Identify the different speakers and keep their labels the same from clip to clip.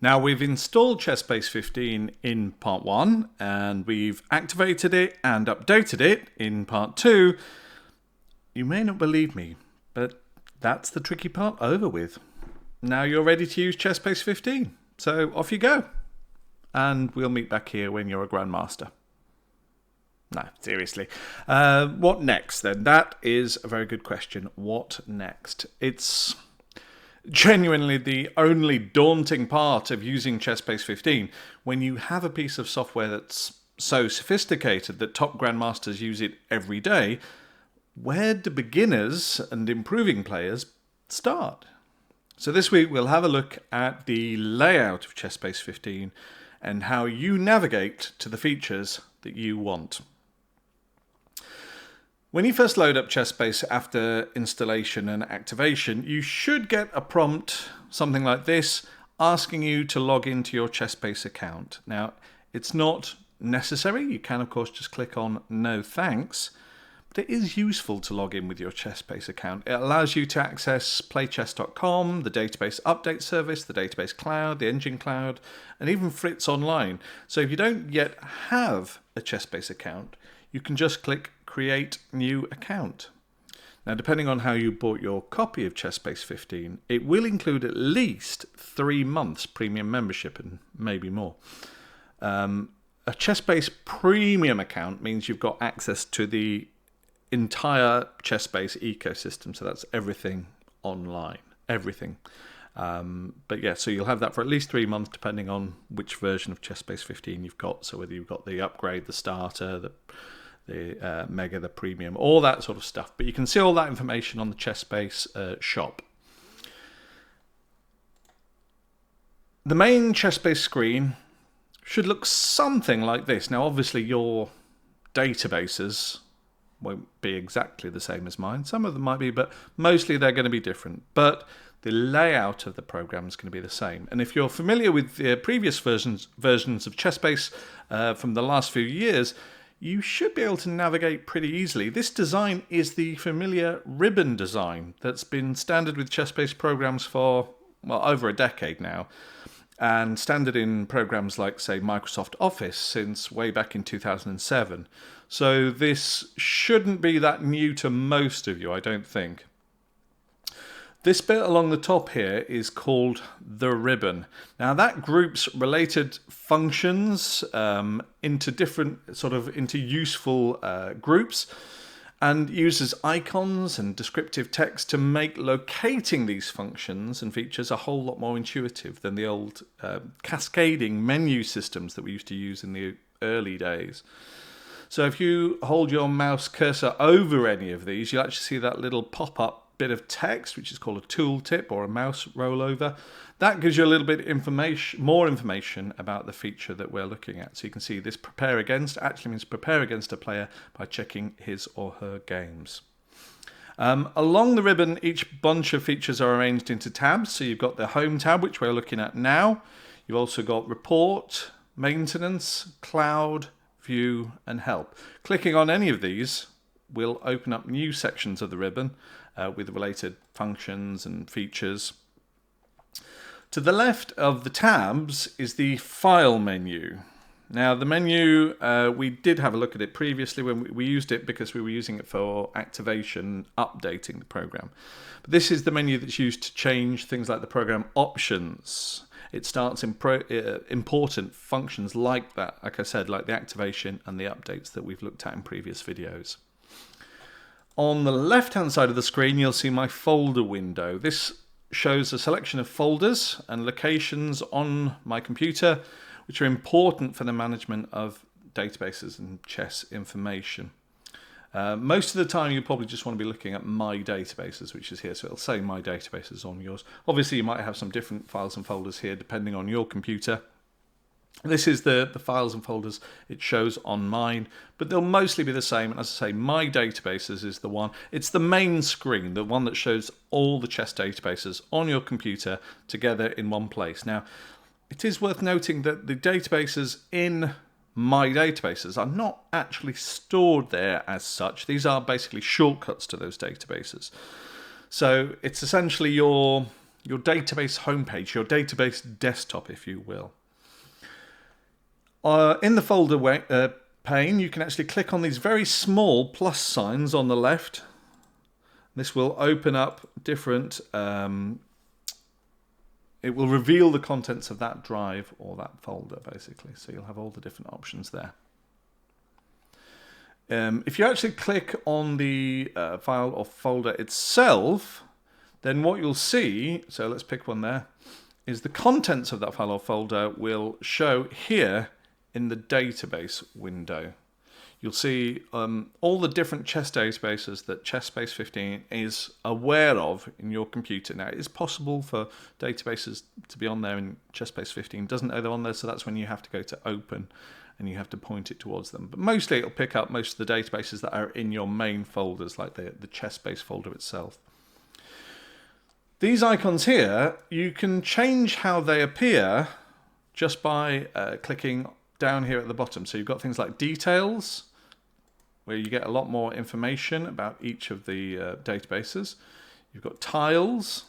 Speaker 1: Now we've installed ChessBase 15 in part 1 and we've activated it and updated it in part 2. You may not believe me, but that's the tricky part over with. Now you're ready to use ChessBase 15, so off you go. And we'll meet back here when you're a Grandmaster. No, seriously. What next then? That is a very good question. What next? It's genuinely the only daunting part of using ChessBase 15. When you have a piece of software that's so sophisticated that top Grandmasters use it every day, where do beginners and improving players start? So this week we'll have a look at the layout of ChessBase 15 and how you navigate to the features that you want. When you first load up ChessBase after installation and activation, you should get a prompt, something like this, asking you to log into your ChessBase account. Now, it's not necessary. You can, of course, just click on No Thanks, but it is useful to log in with your ChessBase account. It allows you to access playchess.com, the database update service, the database cloud, the engine cloud, and even Fritz Online. So if you don't yet have a ChessBase account, you can just click Create New Account. Now, depending on how you bought your copy of ChessBase 15, it will include at least 3 months premium membership and maybe more. A ChessBase premium account means you've got access to the entire ChessBase ecosystem, so that's everything online, everything. But yeah, so you'll have that for at least 3 months depending on which version of ChessBase 15 you've got. So whether you've got the upgrade, the starter, the Mega, the Premium, all that sort of stuff. But you can see all that information on the ChessBase shop. The main ChessBase screen should look something like this. Now, obviously, your databases won't be exactly the same as mine. Some of them might be, but mostly they're going to be different. But the layout of the program is going to be the same. And if you're familiar with the previous versions of ChessBase from the last few years, you should be able to navigate pretty easily. This design is the familiar ribbon design that's been standard with ChessBase programs for, well, over a decade now, and standard in programs like, say, Microsoft Office since way back in 2007. So this shouldn't be that new to most of you, I don't think. This bit along the top here is called the ribbon. Now that groups related functions into useful groups and uses icons and descriptive text to make locating these functions and features a whole lot more intuitive than the old cascading menu systems that we used to use in the early days. So if you hold your mouse cursor over any of these, you'll actually see that little pop-up bit of text, which is called a tooltip or a mouse rollover. That gives you a little bit more information about the feature that we're looking at. So you can see this prepare against actually means prepare against a player by checking his or her games. Along the ribbon, each bunch of features are arranged into tabs. So you've got the home tab, which we're looking at now. You've also got report, maintenance, cloud, view, and help. Clicking on any of these will open up new sections of the ribbon with related functions and features. To the left of the tabs is the file menu. Now the menu, we did have a look at it previously when we used it because we were using it for activation, updating the program. But this is the menu that's used to change things like the program options. It starts important functions like that, like I said, like the activation and the updates that we've looked at in previous videos. On the left-hand side of the screen, you'll see my folder window. This shows a selection of folders and locations on my computer, which are important for the management of databases and chess information. Most of the time, you probably just want to be looking at My Databases, which is here. So it'll say My Databases on yours. Obviously, you might have some different files and folders here, depending on your computer. This is the files and folders it shows on mine, but they'll mostly be the same. As I say, My Databases is the one. It's the main screen, the one that shows all the chess databases on your computer together in one place. Now, it is worth noting that the databases in My Databases are not actually stored there as such. These are basically shortcuts to those databases. So it's essentially your your database homepage, your database desktop, if you will. In the folder pane, you can actually click on these very small plus signs on the left. This will open up different, it will reveal the contents of that drive or that folder, basically. So you'll have all the different options there. If you actually click on the file or folder itself, then what you'll see, so let's pick one there, is the contents of that file or folder will show here in the database window. You'll see all the different chess databases that ChessBase 15 is aware of in your computer. Now, it is possible for databases to be on there in ChessBase 15. Doesn't know they're on there, so that's when you have to go to open and you have to point it towards them. But mostly it'll pick up most of the databases that are in your main folders, like the ChessBase folder itself. These icons here, you can change how they appear just by clicking down here at the bottom. So you've got things like details, where you get a lot more information about each of the databases. You've got tiles,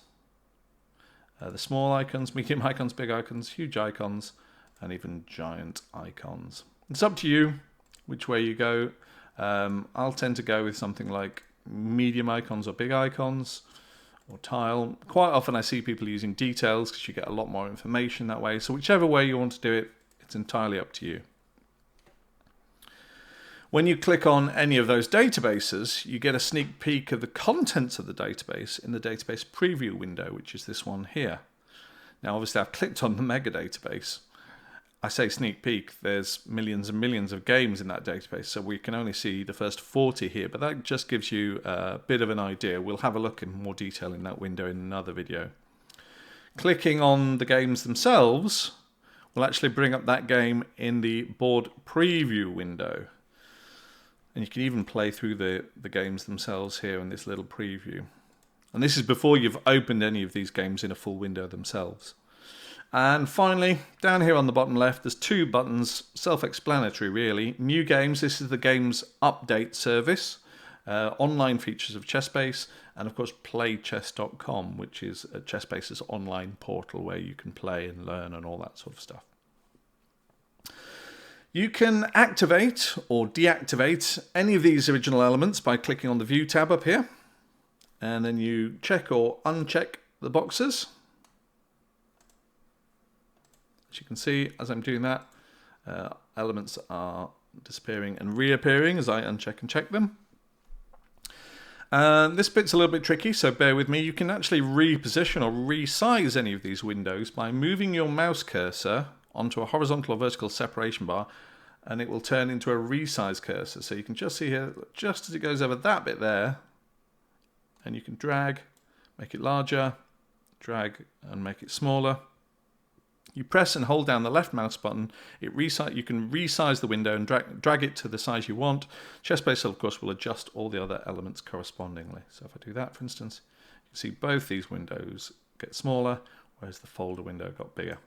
Speaker 1: the small icons, medium icons, big icons, huge icons, and even giant icons. It's up to you which way you go. I'll tend to go with something like medium icons or big icons, or tile. Quite often I see people using details because you get a lot more information that way. So whichever way you want to do it, it's entirely up to you. When you click on any of those databases, you get a sneak peek of the contents of the database in the database preview window, which is this one here. Now, obviously, I've clicked on the mega database. I say sneak peek, there's millions and millions of games in that database, so we can only see the first 40 here, but that just gives you a bit of an idea. We'll have a look in more detail in that window in another video. Clicking on the games themselves will actually bring up that game in the board preview window. And you can even play through the games themselves here in this little preview. And this is before you've opened any of these games in a full window themselves. And finally, down here on the bottom left, there's two buttons, self-explanatory really. New games, this is the games update service, online features of ChessBase, and of course playchess.com, which is ChessBase's online portal where you can play and learn and all that sort of stuff. You can activate or deactivate any of these original elements by clicking on the View tab up here. And then you check or uncheck the boxes. As you can see, as I'm doing that, elements are disappearing and reappearing as I uncheck and check them. This bit's a little bit tricky, so bear with me. You can actually reposition or resize any of these windows by moving your mouse cursor onto a horizontal or vertical separation bar, and it will turn into a resize cursor. So you can just see here, just as it goes over that bit there, and you can drag, make it larger, drag and make it smaller. You press and hold down the left mouse button, you can resize the window and drag it to the size you want. ChessBase, of course, will adjust all the other elements correspondingly. So if I do that, for instance, you can see both these windows get smaller, whereas the folder window got bigger.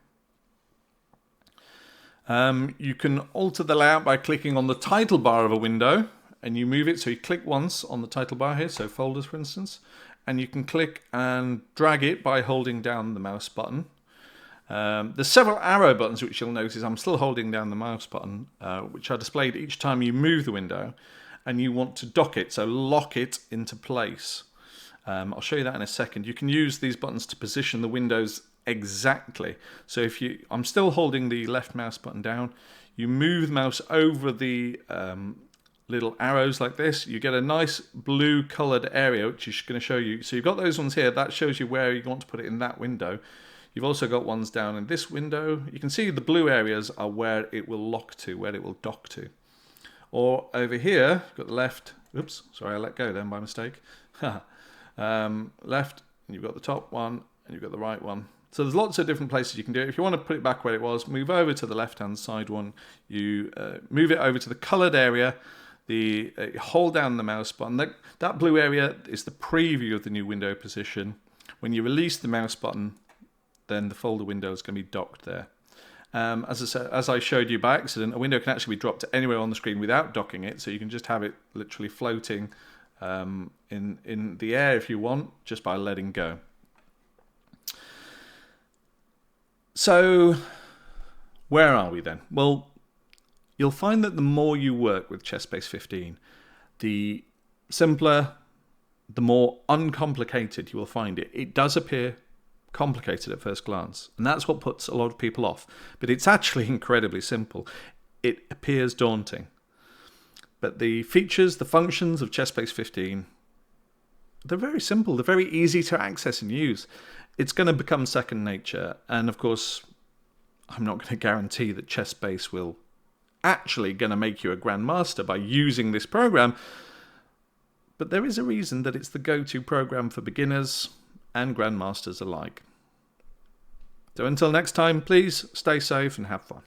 Speaker 1: You can alter the layout by clicking on the title bar of a window, and you move it. So you click once on the title bar here, so folders, for instance, and you can click and drag it by holding down the mouse button. There's several arrow buttons which you'll notice I'm still holding down the mouse button, which are displayed each time you move the window and you want to dock it, so lock it into place. I'll show you that in a second. You can use these buttons to position the windows exactly. So I'm still holding the left mouse button down, you move the mouse over the little arrows like this, you get a nice blue colored area which is going to show you. So you've got those ones here, that shows you where you want to put it in that window. You've also got ones down in this window. You can see the blue areas are where it will lock to, where it will dock to. Or over here, you've got the left, oops, sorry, I let go then by mistake. Left, and you've got the top one, and you've got the right one. So there's lots of different places you can do it. If you want to put it back where it was, move over to the left-hand side one. You move it over to the colored area. Hold down the mouse button. That blue area is the preview of the new window position. When you release the mouse button, then the folder window is going to be docked there. As I showed you by accident, a window can actually be dropped anywhere on the screen without docking it, so you can just have it literally floating in the air if you want, just by letting go. So where are we then? Well, you'll find that the more you work with ChessBase 15, the simpler, the more uncomplicated you will find it. It does appear complicated at first glance, and that's what puts a lot of people off. But it's actually incredibly simple. It appears daunting. But the features, the functions of ChessBase 15, they're very simple. They're very easy to access and use. It's going to become second nature. And of course, I'm not going to guarantee that ChessBase will actually going to make you a grandmaster by using this program. But there is a reason that it's the go-to program for beginners and grandmasters alike. So until next time, please stay safe and have fun.